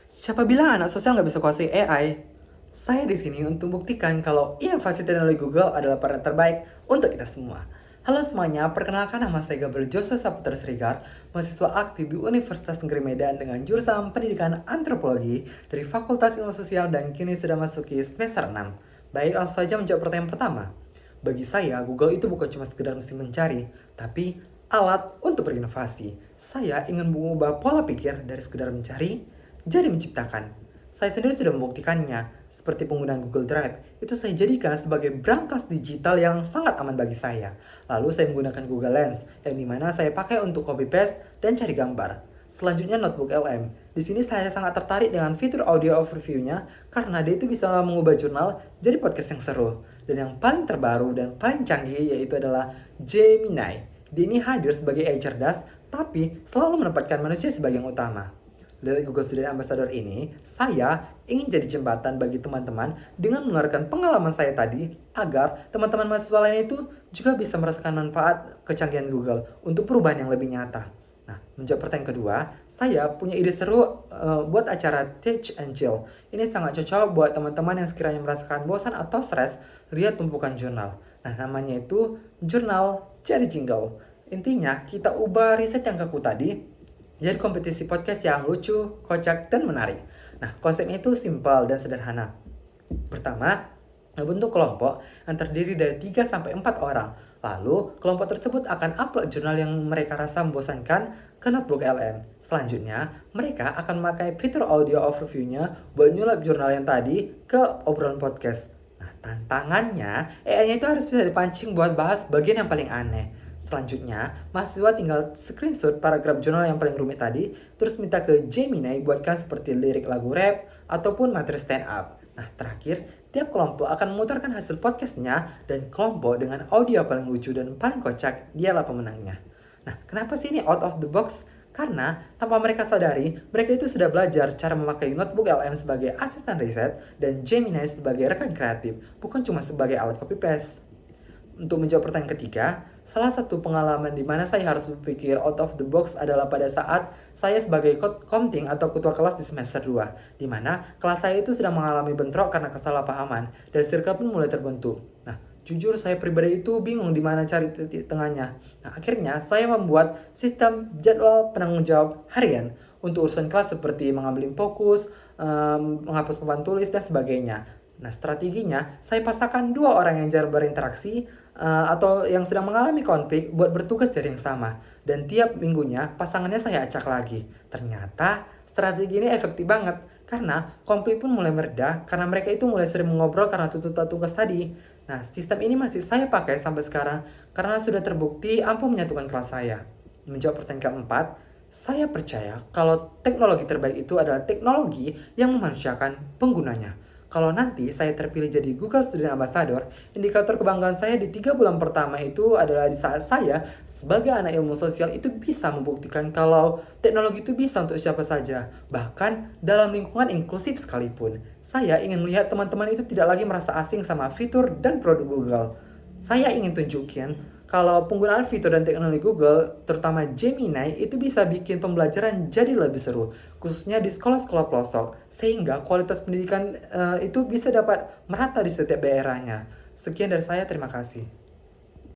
Siapa bilang anak sosial nggak bisa kuasai AI? Saya di sini untuk buktikan kalau inovasi teknologi Google adalah partner terbaik untuk kita semua. Halo semuanya, perkenalkan nama saya Gabriel Joseph Saputra Srigar, mahasiswa aktif di Universitas Negeri Medan dengan jurusan Pendidikan Antropologi dari Fakultas Ilmu Sosial dan kini sudah masuki semester 6. Baik, langsung saja menjawab pertanyaan pertama. Bagi saya, Google itu bukan cuma sekedar mesin mencari, tapi alat untuk berinovasi. Saya ingin mengubah pola pikir dari sekedar mencari jadi menciptakan. Saya sendiri sudah membuktikannya, seperti penggunaan Google Drive. Itu saya jadikan sebagai brankas digital yang sangat aman bagi saya. Lalu saya menggunakan Google Lens, yang dimana saya pakai untuk copy paste dan cari gambar. Selanjutnya Notebook LM. Di sini saya sangat tertarik dengan fitur audio overview-nya karena dia itu bisa mengubah jurnal jadi podcast yang seru. Dan yang paling terbaru dan paling canggih yaitu adalah Gemini. Dia ini hadir sebagai AI cerdas, tapi selalu menempatkan manusia sebagai yang utama. Lewat Google Student Ambassador ini, saya ingin jadi jembatan bagi teman-teman dengan mengeluarkan pengalaman saya tadi agar teman-teman mahasiswa lain itu juga bisa merasakan manfaat kecanggihan Google untuk perubahan yang lebih nyata. Nah, menjawab pertanyaan kedua, saya punya ide seru buat acara Teach and Chill. Ini sangat cocok buat teman-teman yang sekiranya merasakan bosan atau stres lihat tumpukan jurnal. Nah, namanya itu Jurnal Jadi Jingle. Intinya, kita ubah riset yang kaku tadi jadi kompetisi podcast yang lucu, kocak, dan menarik. Nah, konsepnya itu simpel dan sederhana. Pertama, membentuk kelompok yang terdiri dari 3 sampai 4 orang. Lalu, kelompok tersebut akan upload jurnal yang mereka rasa membosankan ke Notebook LM. Selanjutnya, mereka akan memakai fitur audio overview-nya buat nyulap jurnal yang tadi ke obrolan podcast. Nah, tantangannya, AI-nya itu harus bisa dipancing buat bahas bagian yang paling aneh. Selanjutnya, mahasiswa tinggal screenshot paragraf jurnal yang paling rumit tadi, terus minta ke Gemini buatkan seperti lirik lagu rap ataupun materi stand up. Nah, terakhir, tiap kelompok akan memutarkan hasil podcastnya dan kelompok dengan audio paling lucu dan paling kocak, dialah pemenangnya. Nah, kenapa sih ini out of the box? Karena tanpa mereka sadari, mereka itu sudah belajar cara memakai Notebook LM sebagai asisten riset dan Gemini sebagai rekan kreatif, bukan cuma sebagai alat copy paste. Untuk menjawab pertanyaan ketiga, salah satu pengalaman di mana saya harus berpikir out of the box adalah pada saat saya sebagai komting atau ketua kelas di semester 2, di mana kelas saya itu sedang mengalami bentrok karena kesalahpahaman dan circle pun mulai terbentuk. Nah, jujur saya pribadi itu bingung di mana cari titik tengahnya. Nah, akhirnya saya membuat sistem jadwal penanggung jawab harian untuk urusan kelas seperti mengambil fokus, menghapus papan tulis, dan sebagainya. Nah, strateginya, saya pasangkan dua orang yang jarang berinteraksi atau yang sedang mengalami konflik buat bertugas dari yang sama. Dan tiap minggunya, pasangannya saya acak lagi. Ternyata, strategi ini efektif banget. Karena konflik pun mulai mereda, karena mereka itu mulai sering mengobrol karena tuntutan tugas tadi. Nah, sistem ini masih saya pakai sampai sekarang, karena sudah terbukti ampuh menyatukan kelas saya. Menjawab pertanyaan keempat, saya percaya kalau teknologi terbaik itu adalah teknologi yang memanusiakan penggunanya. Kalau nanti saya terpilih jadi Google Student Ambassador, indikator kebanggaan saya di 3 bulan pertama itu adalah di saat saya sebagai anak ilmu sosial itu bisa membuktikan kalau teknologi itu bisa untuk siapa saja, bahkan dalam lingkungan inklusif sekalipun. Saya ingin melihat teman-teman itu tidak lagi merasa asing sama fitur dan produk Google. Saya ingin tunjukin kalau penggunaan fitur dan teknologi Google, terutama Gemini, itu bisa bikin pembelajaran jadi lebih seru, khususnya di sekolah-sekolah pelosok, sehingga kualitas pendidikan itu bisa dapat merata di setiap daerahnya. Sekian dari saya, terima kasih.